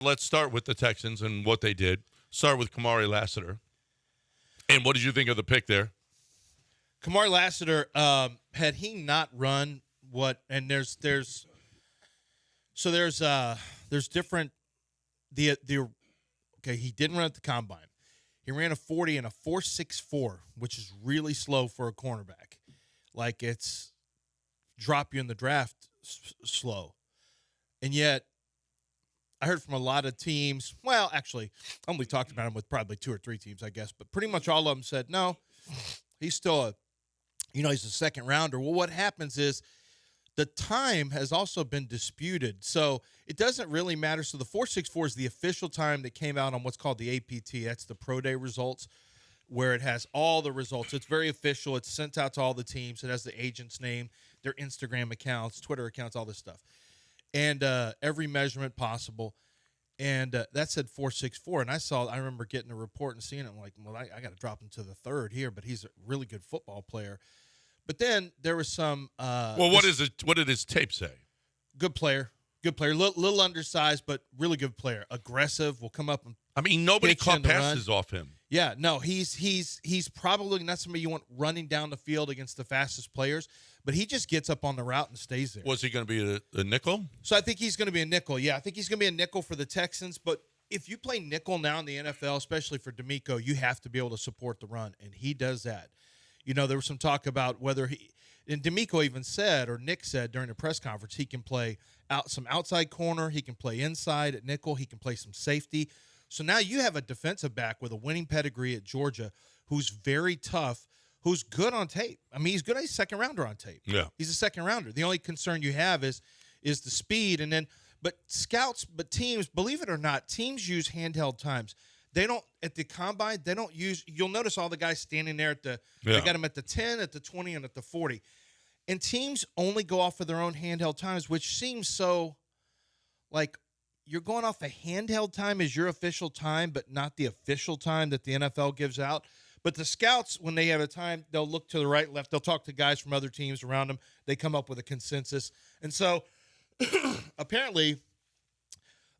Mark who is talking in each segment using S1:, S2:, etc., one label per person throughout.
S1: Let's start with the Texans and what they did. Start with Kamari Lassiter. And what did you think of the pick there?
S2: Kamari Lassiter, had he not run what, and there's different, okay, he didn't run at the combine. He ran a 40 and a 4.64, which is really slow for a cornerback. Like, it's drop you in the draft slow. And yet, I heard from a lot of teams, well, actually, I only talked about him with probably 2 or 3 teams, I guess, but pretty much all of them said, no, he's still he's a second rounder. Well, what happens is the time has also been disputed. So it doesn't really matter. So the 4.64 is the official time that came out on what's called the APT. That's the Pro Day results, where it has all the results. It's very official. It's sent out to all the teams. It has the agent's name, their Instagram accounts, Twitter accounts, all this stuff. And every measurement possible. And that said 4.64. And I remember getting a report and seeing it. I'm like, well, I got to drop him to the third here, but he's a really good football player. But then there was some.
S1: What did his tape say?
S2: Good player. Little undersized, but really good player. Aggressive. Will come up and.
S1: I mean, nobody caught passes off him.
S2: Yeah, no, he's probably not somebody you want running down the field against the fastest players, but he just gets up on the route and stays there.
S1: Was he going to be a nickel?
S2: So I think he's going to be a nickel. Yeah, I think he's going to be a nickel for the Texans. But if you play nickel now in the NFL, especially for D'Amico, you have to be able to support the run, and he does that. You know, there was some talk about whether and D'Amico even said, or Nick said during the press conference, he can play some outside corner, he can play inside at nickel, he can play some safety. So now you have a defensive back with a winning pedigree at Georgia who's very tough, who's good on tape. I mean, he's good. He's a second rounder on tape.
S1: Yeah.
S2: He's a second rounder. The only concern you have is the speed. And then, but teams, believe it or not, teams use handheld times. They don't, at the combine, they don't use, you'll notice all the guys standing there they got them at the 10, at the 20, and at the 40. And teams only go off of their own handheld times, which seems so like, you're going off a handheld time as your official time, but not the official time that the NFL gives out. But the scouts, when they have a time, they'll look to the right, left. They'll talk to guys from other teams around them. They come up with a consensus. And so apparently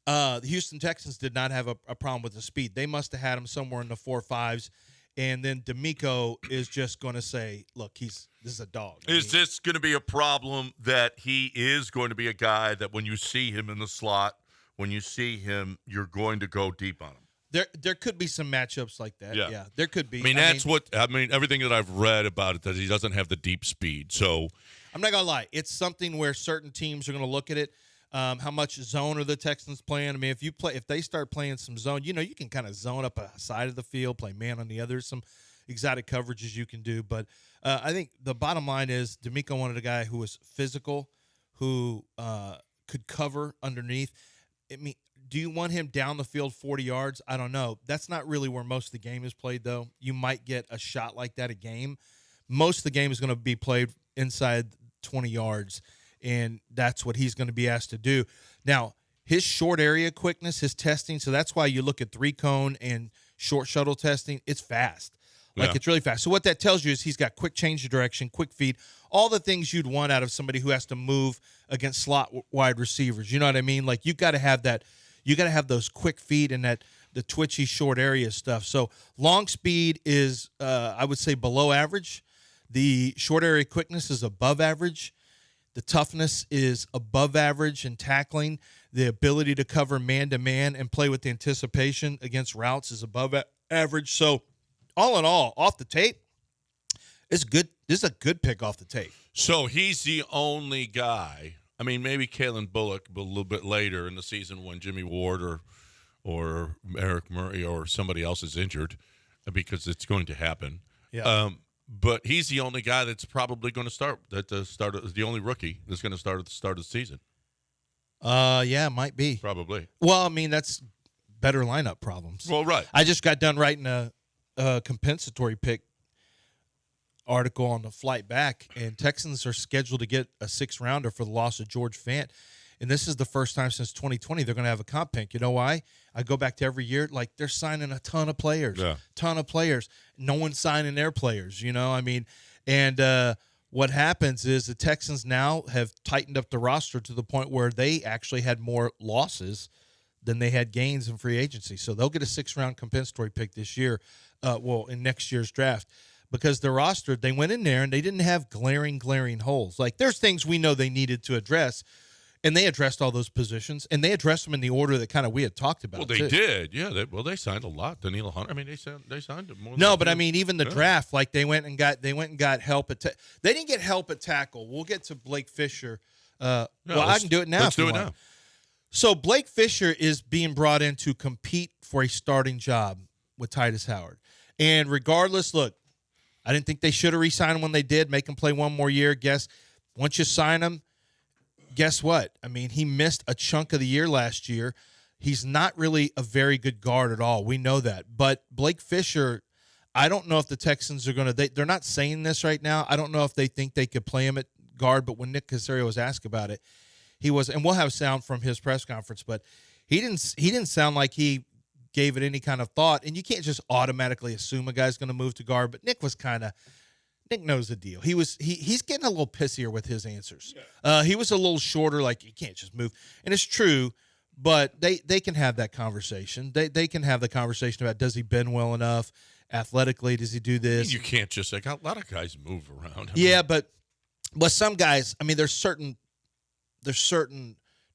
S2: the Houston Texans did not have a problem with the speed. They must have had him somewhere in the 4.5s. And then D'Amico is just going to say, look, this is a dog.
S1: Is this going to be a problem that he is going to be a guy that when you see him in the slot, when you see him, you're going to go deep on him?
S2: There could be some matchups like that. Yeah, there could be.
S1: I mean, everything that I've read about it, that he doesn't have the deep speed. So
S2: I'm not going to lie. It's something where certain teams are going to look at it. How much zone are the Texans playing? I mean, if they start playing some zone, you can kind of zone up a side of the field, play man on the other, some exotic coverages you can do. But I think the bottom line is D'Amico wanted a guy who was physical, who could cover underneath. I mean, do you want him down the field 40 yards? I don't know. That's not really where most of the game is played, though. You might get a shot like that a game. Most of the game is going to be played inside 20 yards, and that's what he's going to be asked to do. Now, his short area quickness, his testing, so that's why you look at 3-cone and short shuttle testing. It's fast. It's really fast. So what that tells you is he's got quick change of direction, quick feet, all the things you'd want out of somebody who has to move against slot wide receivers. You know what I mean? Like, you got to have that. You got to have those quick feet and the twitchy short area stuff. So long speed is, I would say, below average. The short area quickness is above average. The toughness is above average in tackling. The ability to cover man-to-man and play with the anticipation against routes is above average. So, all in all, off the tape, it's good. This is a good pick off the tape.
S1: So he's the only guy. I mean, maybe Calen Bullock, but a little bit later in the season when Jimmy Ward or Eric Murray or somebody else is injured, because it's going to happen.
S2: Yeah.
S1: But he's the only guy that's probably going to start. The only rookie that's going to start at the start of the season.
S2: Yeah, it might be.
S1: Probably.
S2: Well, I mean, that's better lineup problems.
S1: Well, right.
S2: I just got done writing a compensatory pick article on the flight back, and Texans are scheduled to get a 6th-rounder for the loss of George Fant. And this is the first time since 2020 they're going to have a comp pick. You know why? I go back to every year, like, they're signing a ton of players. No one's signing their players, I mean, and what happens is the Texans now have tightened up the roster to the point where they actually had more losses then they had gains in free agency. So they'll get a 6th-round compensatory pick this year, in next year's draft, because the roster, they went in there and they didn't have glaring holes. Like, there's things we know they needed to address, and they addressed all those positions, and they addressed them in the order that kind of we had talked about.
S1: Well, they did, yeah. They signed a lot. Daniil Hunter. I mean, they signed more.
S2: No, but I mean, even the draft, like they went and got help at. They didn't get help at tackle. We'll get to Blake Fisher. I can do it now.
S1: Let's do it now.
S2: So Blake Fisher is being brought in to compete for a starting job with Titus Howard, and regardless, look, I didn't think they should have re-signed him when they did. Make him play one more year. Once you sign him, guess what? I mean, he missed a chunk of the year last year. He's not really a very good guard at all. We know that. But Blake Fisher, I don't know if the Texans are going to – they're not saying this right now. I don't know if they think they could play him at guard, but when Nick Caserio was asked about it, he was – and we'll have sound from his press conference, but he didn't sound like he gave it any kind of thought. And you can't just automatically assume a guy's going to move to guard, but Nick was kind of – Nick knows the deal. He's getting a little pissier with his answers. Yeah. He was a little shorter, like you can't just move. And it's true, but they can have that conversation. They can have the conversation about, does he bend well enough? Athletically, does he do this?
S1: You can't just like, a lot of guys move around.
S2: But some guys, I mean, there's certain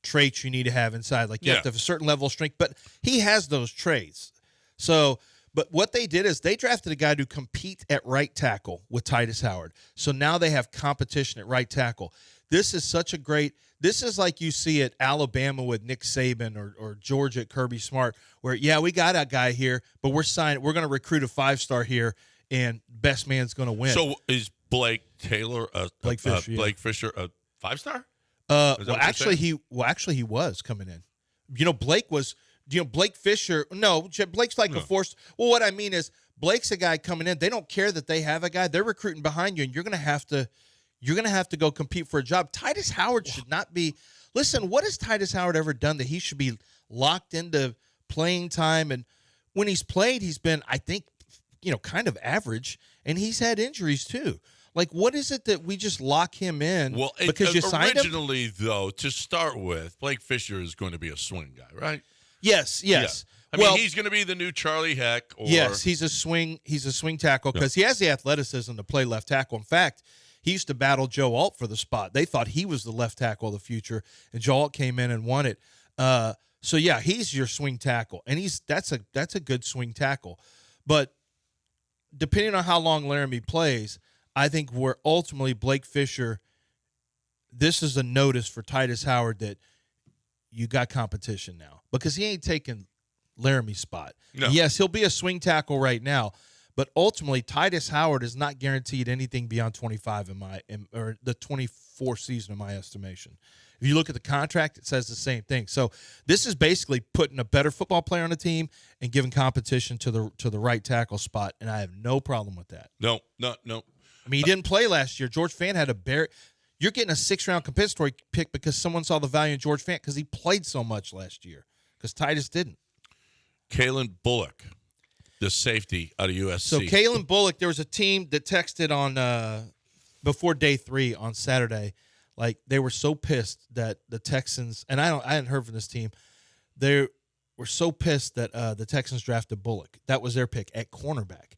S2: traits you need to have inside. Like you have to have a certain level of strength, but he has those traits. So but what they did is they drafted a guy to compete at right tackle with Titus Howard. So now they have competition at right tackle. This is this is like you see at Alabama with Nick Saban or Georgia at Kirby Smart, where, we got a guy here, but we're going to recruit a 5-star here, and best man's going to win.
S1: So is Blake Fisher a 5-star?
S2: Actually, he was coming in. Blake Fisher, no, Blake's like a force. Well, what I mean is Blake's a guy coming in. They don't care that they have a guy. They're recruiting behind you, and you're going to have to go compete for a job. Titus Howard should not be. Listen, what has Titus Howard ever done that he should be locked into playing time? And when he's played, he's been, I think, kind of average, and he's had injuries too. Like, what is it that we just lock him in?
S1: Well,
S2: because you signed him?
S1: Originally, though, to start with, Blake Fisher is going to be a swing guy, right?
S2: Yes.
S1: Yeah. I mean, he's going to be the new Charlie Heck.
S2: Yes, he's a swing tackle because he has the athleticism to play left tackle. In fact, he used to battle Joe Alt for the spot. They thought he was the left tackle of the future, and Joe Alt came in and won it. He's your swing tackle, and that's a good swing tackle. But depending on how long Laramie plays, I think we're ultimately Blake Fisher. This is a notice for Titus Howard that you got competition now, because he ain't taking Laramie's spot.
S1: No.
S2: Yes, he'll be a swing tackle right now, but ultimately Titus Howard is not guaranteed anything beyond 25 or the 24 season in my estimation. If you look at the contract, it says the same thing. So this is basically putting a better football player on the team and giving competition to the right tackle spot, and I have no problem with that.
S1: No.
S2: I mean, he didn't play last year. George Fant had a You're getting a 6th-round compensatory pick because someone saw the value in George Fant because he played so much last year, because Titus didn't.
S1: Calen Bullock, the safety out of USC.
S2: So Calen Bullock, there was a team that texted on before day 3 on Saturday. Like, they were so pissed that the Texans, and I hadn't heard from this team, they were so pissed that the Texans drafted Bullock. That was their pick at cornerback.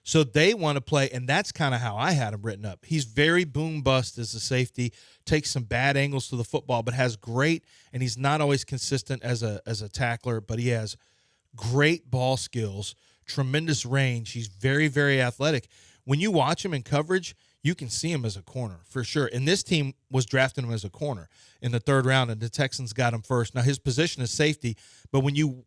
S2: So they want to play, and that's kind of how I had him written up. He's very boom-bust as a safety, takes some bad angles to the football, but has great, and he's not always consistent as a tackler, but he has great ball skills, tremendous range. He's very, very athletic. When you watch him in coverage, you can see him as a corner for sure. And this team was drafting him as a corner in the 3rd round, and the Texans got him first. Now, his position is safety, but he's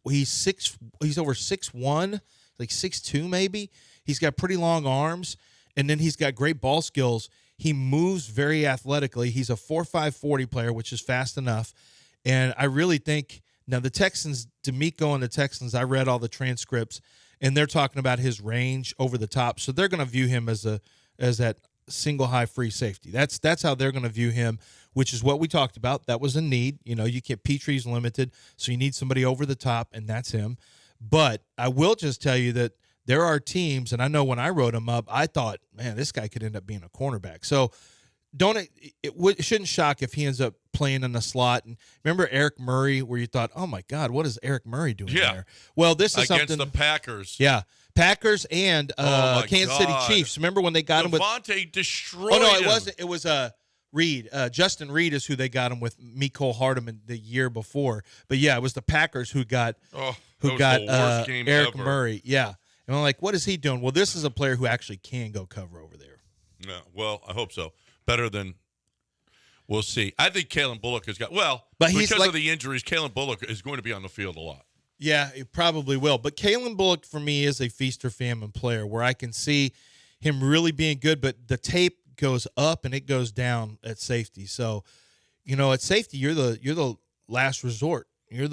S2: over 6'1", like 6'2", maybe. He's got pretty long arms, and then he's got great ball skills. He moves very athletically. He's a 4.5 40 player, which is fast enough. And I really think now the Texans, D'Amico and the Texans, I read all the transcripts, and they're talking about his range over the top. So they're going to view him as that single high free safety. That's how they're going to view him, which is what we talked about. That was a need. You get Petrie's limited, so you need somebody over the top, and that's him. But I will just tell you that there are teams, and I know when I wrote him up, I thought, man, this guy could end up being a cornerback. So it shouldn't shock if he ends up playing in the slot. And remember Eric Murray, where you thought, oh my God, what is Eric Murray doing there? Well, this is
S1: against
S2: something
S1: the Packers.
S2: Yeah, Packers and Kansas City Chiefs. Remember when they got him with
S1: Devontae destroyed
S2: Oh no,
S1: him.
S2: it wasn't. It was Reed. Justin Reed is who they got him with. Mecole Hardman the year before. But yeah, it was the Packers who got
S1: the worst game
S2: Eric
S1: ever.
S2: Murray. Yeah, and I'm like, what is he doing? Well, this is a player who actually can go cover over there.
S1: Yeah, well, I hope so. Better than we'll see. I think Calen Bullock has got
S2: But he's
S1: because
S2: like-
S1: of the injuries. Calen Bullock is going to be on the field a lot.
S2: Yeah, it probably will. But Calen Bullock, for me, is a feast or famine player where I can see him really being good, but the tape goes up and it goes down at safety. So, at safety, you're the last resort. You're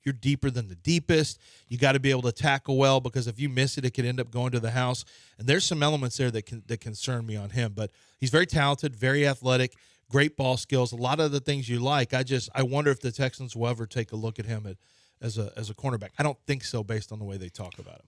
S2: you're deeper than the deepest. You got to be able to tackle well, because if you miss it, it could end up going to the house. And there's some elements there that concern me on him. But he's very talented, very athletic, great ball skills, a lot of the things you like. I wonder if the Texans will ever take a look at him as a cornerback. I don't think so, based on the way they talk about him.